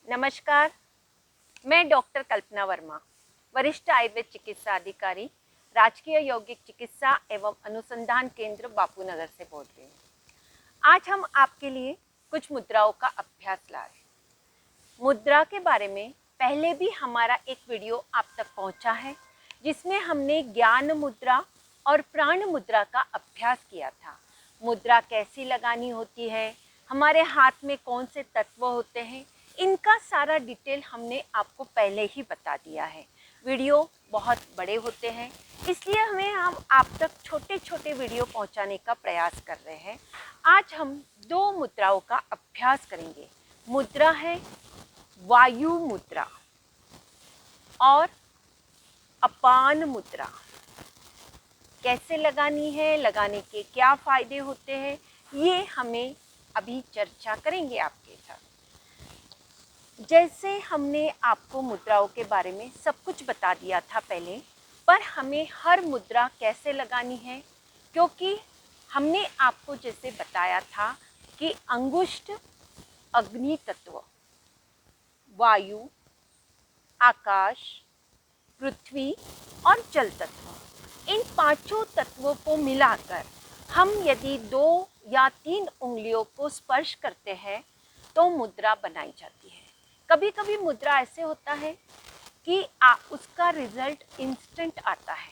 नमस्कार, मैं डॉक्टर कल्पना वर्मा, वरिष्ठ आयुर्वेद चिकित्सा अधिकारी, राजकीय यौगिक चिकित्सा एवं अनुसंधान केंद्र बापू नगर से बोल रही हूँ। आज हम आपके लिए कुछ मुद्राओं का अभ्यास ला रहे हैं। मुद्रा के बारे में पहले भी हमारा एक वीडियो आप तक पहुँचा है, जिसमें हमने ज्ञान मुद्रा और प्राण मुद्रा का अभ्यास किया था। मुद्रा कैसी लगानी होती है, हमारे हाथ में कौन से तत्व होते हैं, इनका सारा डिटेल हमने आपको पहले ही बता दिया है। वीडियो बहुत बड़े होते हैं, इसलिए हम आप तक छोटे छोटे वीडियो पहुंचाने का प्रयास कर रहे हैं। आज हम दो मुद्राओं का अभ्यास करेंगे। मुद्रा है वायु मुद्रा और अपान मुद्रा। कैसे लगानी है, लगाने के क्या फायदे होते हैं, ये हमें अभी चर्चा करेंगे आपके साथ। जैसे हमने आपको मुद्राओं के बारे में सब कुछ बता दिया था पहले, पर हमें हर मुद्रा कैसे लगानी है, क्योंकि हमने आपको जैसे बताया था कि अंगुष्ठ अग्नि तत्व, वायु, आकाश, पृथ्वी और जल तत्व, इन पांचों तत्वों को मिलाकर हम यदि 2 या 3 उंगलियों को स्पर्श करते हैं तो मुद्रा बनाई जाती है। कभी कभी मुद्रा ऐसे होता है कि उसका रिजल्ट इंस्टेंट आता है,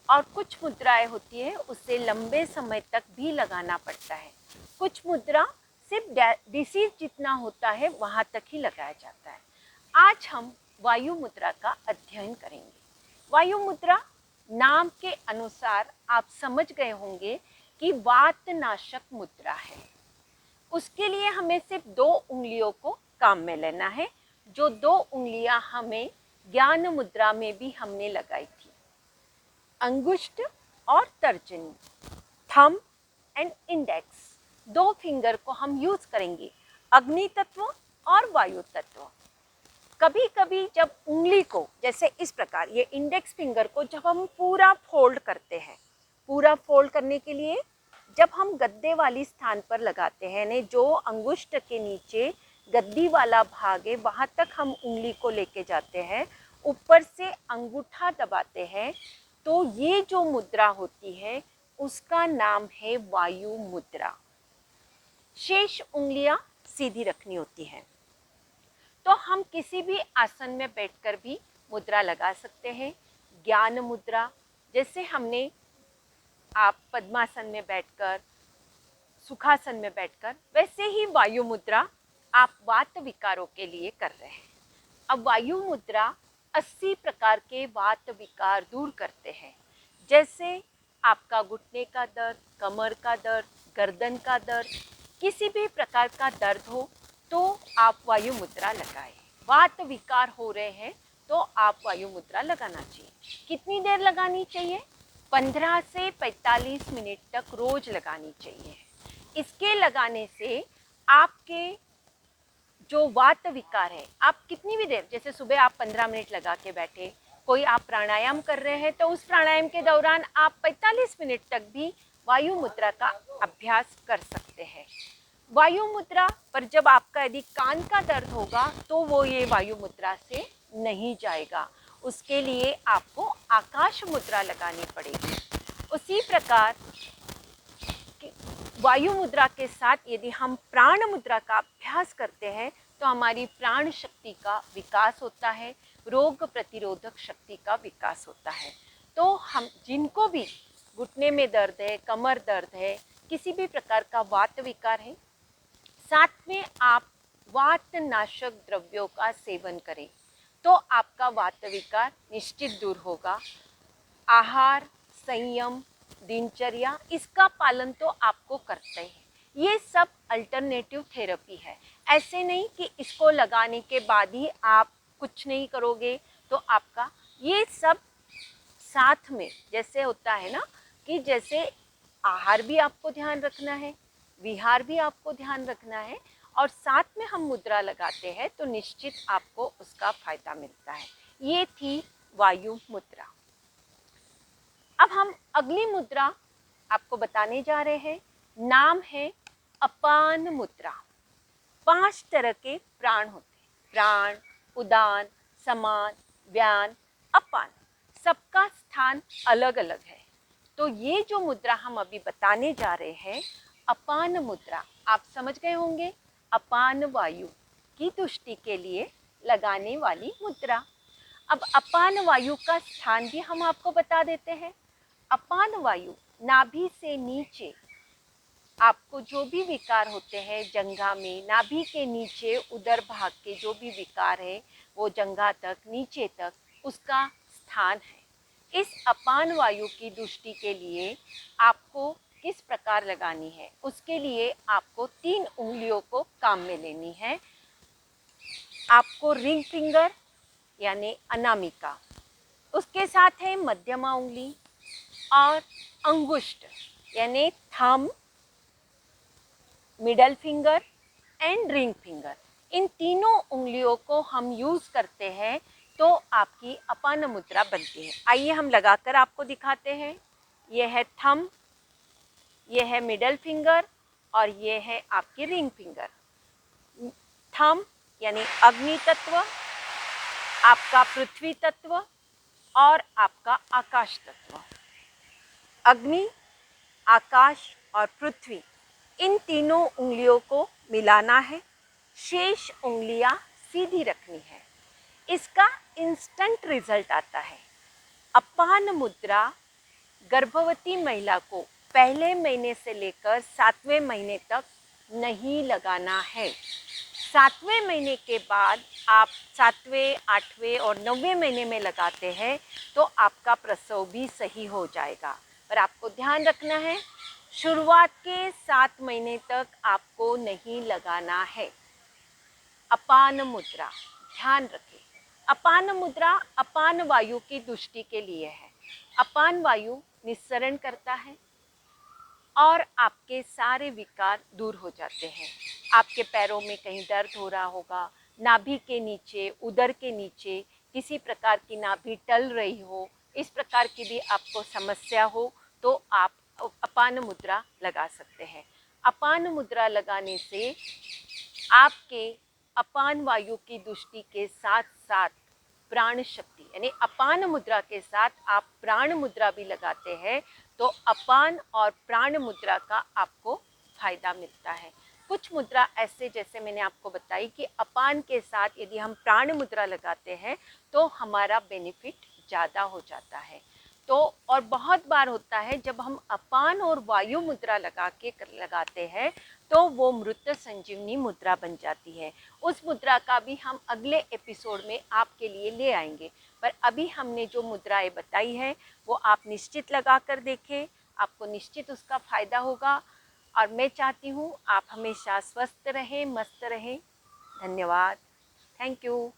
और कुछ मुद्राएं होती है उसे लंबे समय तक भी लगाना पड़ता है। कुछ मुद्रा सिर्फ डिसीज जितना होता है वहाँ तक ही लगाया जाता है। आज हम वायु मुद्रा का अध्ययन करेंगे। वायु मुद्रा नाम के अनुसार आप समझ गए होंगे कि वातनाशक मुद्रा है। उसके लिए हमें सिर्फ 2 उंगलियों को काम में लेना है, जो 2 उंगलियां हमें ज्ञान मुद्रा में भी हमने लगाई थी। अंगुष्ठ और तर्जनी, थंब एंड इंडेक्स, 2 फिंगर को हम यूज करेंगे, अग्नि तत्व और वायु तत्व। कभी कभी जब उंगली को, जैसे इस प्रकार, ये इंडेक्स फिंगर को जब हम पूरा फोल्ड करते हैं, पूरा फोल्ड करने के लिए जब हम गद्दे वाली स्थान पर लगाते हैं, ने जो अंगुष्ठ के नीचे गद्दी वाला भाग है वहाँ तक हम उंगली को लेके जाते हैं, ऊपर से अंगूठा दबाते हैं, तो ये जो मुद्रा होती है उसका नाम है वायु मुद्रा। शेष उंगलियां सीधी रखनी होती हैं। तो हम किसी भी आसन में बैठकर भी मुद्रा लगा सकते हैं। ज्ञान मुद्रा, जैसे हमने आप पद्मासन में बैठकर, सुखासन में बैठकर, वैसे ही वायु मुद्रा आप वात विकारों के लिए कर रहे हैं। अब वायु मुद्रा 80 प्रकार के वात विकार दूर करते हैं। जैसे आपका घुटने का दर्द, कमर का दर्द, गर्दन का दर्द, किसी भी प्रकार का दर्द हो तो आप वायु मुद्रा लगाएं। वात विकार हो रहे हैं तो आप वायु मुद्रा लगाना चाहिए। कितनी देर लगानी चाहिए? 15 से 45 मिनट तक रोज लगानी चाहिए। इसके लगाने से आपके जो वात विकार है, आप कितनी भी देर, जैसे सुबह आप 15 मिनट लगा के बैठे, कोई आप प्राणायाम कर रहे हैं तो उस प्राणायाम के दौरान आप 45 मिनट तक भी वायु मुद्रा का अभ्यास कर सकते हैं। वायु मुद्रा पर जब आपका यदि कान का दर्द होगा तो वो ये वायु मुद्रा से नहीं जाएगा, उसके लिए आपको आकाश मुद्रा लगानी पड़ेगी। उसी प्रकार वायु मुद्रा के साथ यदि हम प्राण मुद्रा का अभ्यास करते हैं तो हमारी प्राण शक्ति का विकास होता है, रोग प्रतिरोधक शक्ति का विकास होता है। तो हम जिनको भी घुटने में दर्द है, कमर दर्द है, किसी भी प्रकार का वात विकार है, साथ में आप वातनाशक द्रव्यों का सेवन करें तो आपका वात विकार निश्चित दूर होगा। आहार, संयम, दिनचर्या, इसका पालन तो आपको करते हैं। ये सब अल्टरनेटिव थेरेपी है। ऐसे नहीं कि इसको लगाने के बाद ही आप कुछ नहीं करोगे तो आपका, ये सब साथ में, जैसे होता है ना कि जैसे आहार भी आपको ध्यान रखना है, विहार भी आपको ध्यान रखना है, और साथ में हम मुद्रा लगाते हैं तो निश्चित आपको उसका फायदा मिलता है। ये थी वायु मुद्रा। अब हम अगली मुद्रा आपको बताने जा रहे हैं, नाम है अपान मुद्रा। 5 तरह के प्राण होते हैं। प्राण, उदान, समान, व्यान, अपान। सबका स्थान अलग अलग है। तो ये जो मुद्रा हम अभी बताने जा रहे हैं, अपान मुद्रा, आप समझ गए होंगे, अपान वायु की तुष्टि के लिए लगाने वाली मुद्रा। अब अपान वायु का स्थान भी हम आपको बता देते हैं। अपान वायु नाभि से नीचे, आपको जो भी विकार होते हैं जंघा में, नाभि के नीचे उदर भाग के जो भी विकार है वो जंघा तक, नीचे तक उसका स्थान है। इस अपान वायु की दृष्टि के लिए आपको किस प्रकार लगानी है, उसके लिए आपको 3 उंगलियों को काम में लेनी है। आपको रिंग फिंगर यानी अनामिका, उसके साथ है मध्यमा उंगली और अंगुष्ठ यानी thumb, middle finger and ring finger. इन तीनों उंगलियों को हम यूज़ करते हैं तो आपकी अपान मुद्रा बनती है। आइए हम लगाकर आपको दिखाते हैं। यह है थंब, यह है मिडल फिंगर और ये है आपकी रिंग फिंगर। थंब यानी अग्नि तत्व, आपका पृथ्वी तत्व और आपका आकाश तत्व। अग्नि, आकाश और पृथ्वी, इन तीनों उंगलियों को मिलाना है। शेष उंगलियां सीधी रखनी है। इसका इंस्टेंट रिजल्ट आता है। अपान मुद्रा गर्भवती महिला को पहले महीने से लेकर 7वें महीने तक नहीं लगाना है। 7वें महीने के बाद आप 7वें, 8वें और 9वें महीने में लगाते हैं तो आपका प्रसव भी सही हो जाएगा। पर आपको ध्यान रखना है, शुरुआत के 7 महीने तक आपको नहीं लगाना है। अपान मुद्रा ध्यान रखें। अपान मुद्रा अपान वायु की दृष्टि के लिए है। अपान वायु निस्सरण करता है और आपके सारे विकार दूर हो जाते हैं। आपके पैरों में कहीं दर्द हो रहा होगा, नाभि के नीचे, उदर के नीचे किसी प्रकार की नाभि टल रही हो, इस प्रकार की भी आपको समस्या हो तो आप अपान मुद्रा लगा सकते हैं। अपान मुद्रा लगाने से आपके अपान वायु की दृष्टि के साथ साथ प्राण शक्ति यानी अपान मुद्रा के साथ आप प्राण मुद्रा भी लगाते हैं तो अपान और प्राण मुद्रा का आपको फायदा मिलता है। कुछ मुद्रा ऐसे जैसे मैंने आपको बताई कि अपान के साथ यदि हम प्राण मुद्रा लगाते हैं तो हमारा बेनिफिट ज़्यादा हो जाता है। तो और बहुत बार होता है जब हम अपान और वायु मुद्रा लगाते हैं तो वो मृत संजीवनी मुद्रा बन जाती है। उस मुद्रा का भी हम अगले एपिसोड में आपके लिए ले आएंगे। पर अभी हमने जो मुद्राएं बताई है वो आप निश्चित लगा कर देखें, आपको निश्चित उसका फ़ायदा होगा। और मैं चाहती हूँ आप हमेशा स्वस्थ रहें, मस्त रहें। धन्यवाद। Thank you.